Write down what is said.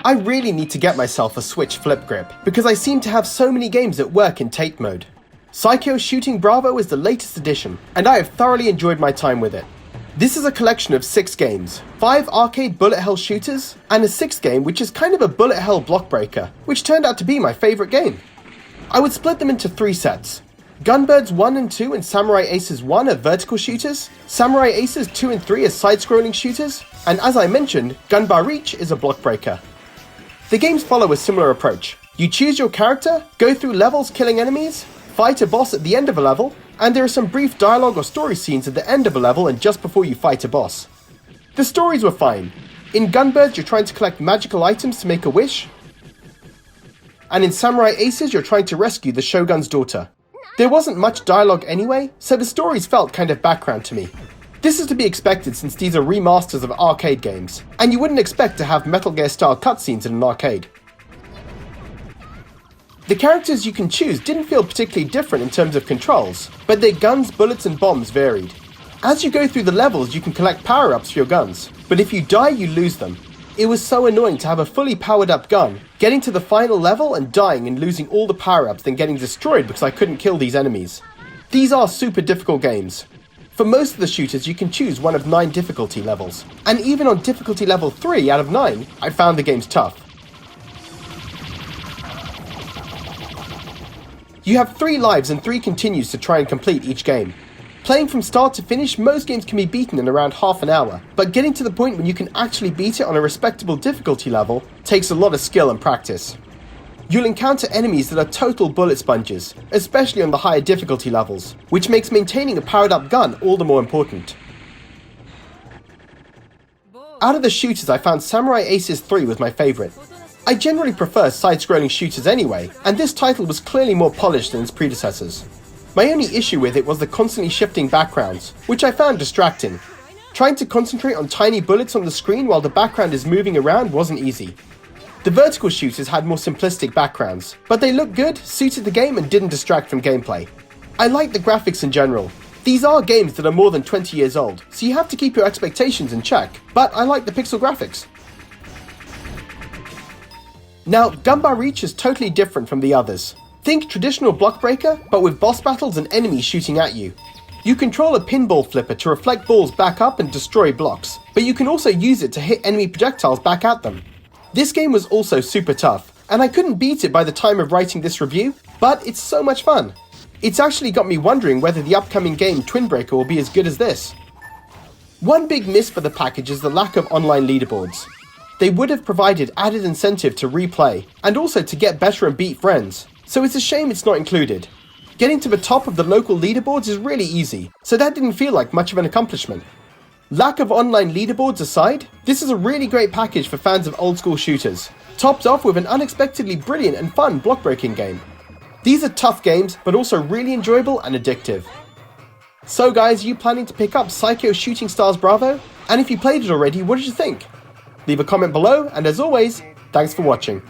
I really need to get myself a Switch flip grip, because I seem to have so many games that work in Tate mode. Psikyo Shooting Bravo is the latest edition, and I have thoroughly enjoyed my time with it. This is a collection of 6 games, 5 arcade bullet hell shooters, and a 6th game which is kind of a bullet hell block breaker, which turned out to be my favourite game. I would split them into 3 sets. Gunbirds 1 and 2 and Samurai Aces 1 are vertical shooters, Samurai Aces 2 and 3 are side-scrolling shooters, and as I mentioned, Gunbar Reach is a block breaker. The games follow a similar approach. You choose your character, go through levels killing enemies, fight a boss at the end of a level, and there are some brief dialogue or story scenes at the end of a level and just before you fight a boss. The stories were fine. In Gunbirds you're trying to collect magical items to make a wish, and in Samurai Aces you're trying to rescue the Shogun's daughter. There wasn't much dialogue anyway, so the stories felt kind of background to me. This is to be expected since these are remasters of arcade games, and you wouldn't expect to have Metal Gear style cutscenes in an arcade. The characters you can choose didn't feel particularly different in terms of controls, but their guns, bullets and bombs varied. As you go through the levels you can collect power-ups for your guns, but if you die you lose them. It was so annoying to have a fully powered up gun, getting to the final level and dying and losing all the power-ups, then getting destroyed because I couldn't kill these enemies. These are super difficult games. For most of the shooters you can choose one of 9 difficulty levels, and even on difficulty level 3 out of 9, I found the games tough. You have 3 lives and 3 continues to try and complete each game. Playing from start to finish, most games can be beaten in around half an hour, but getting to the point when you can actually beat it on a respectable difficulty level takes a lot of skill and practice. You'll encounter enemies that are total bullet sponges, especially on the higher difficulty levels, which makes maintaining a powered up gun all the more important. Out of the shooters I found Samurai Aces 3 was my favourite. I generally prefer side-scrolling shooters anyway, and this title was clearly more polished than its predecessors. My only issue with it was the constantly shifting backgrounds, which I found distracting. Trying to concentrate on tiny bullets on the screen while the background is moving around wasn't easy. The vertical shooters had more simplistic backgrounds, but they looked good, suited the game and didn't distract from gameplay. I liked the graphics in general. These are games that are more than 20 years old, so you have to keep your expectations in check, but I like the pixel graphics. Now, Gunbar Reach is totally different from the others. Think traditional block breaker, but with boss battles and enemies shooting at you. You control a pinball flipper to reflect balls back up and destroy blocks, but you can also use it to hit enemy projectiles back at them. This game was also super tough, and I couldn't beat it by the time of writing this review, but it's so much fun. It's actually got me wondering whether the upcoming game Twin Breaker will be as good as this. One big miss for the package is the lack of online leaderboards. They would have provided added incentive to replay, and also to get better and beat friends, so it's a shame it's not included. Getting to the top of the local leaderboards is really easy, so that didn't feel like much of an accomplishment. Lack of online leaderboards aside, this is a really great package for fans of old school shooters, topped off with an unexpectedly brilliant and fun block-breaking game. These are tough games, but also really enjoyable and addictive. So guys, are you planning to pick up Psikyo Shooting Stars Bravo? And if you played it already, what did you think? Leave a comment below, and as always, thanks for watching.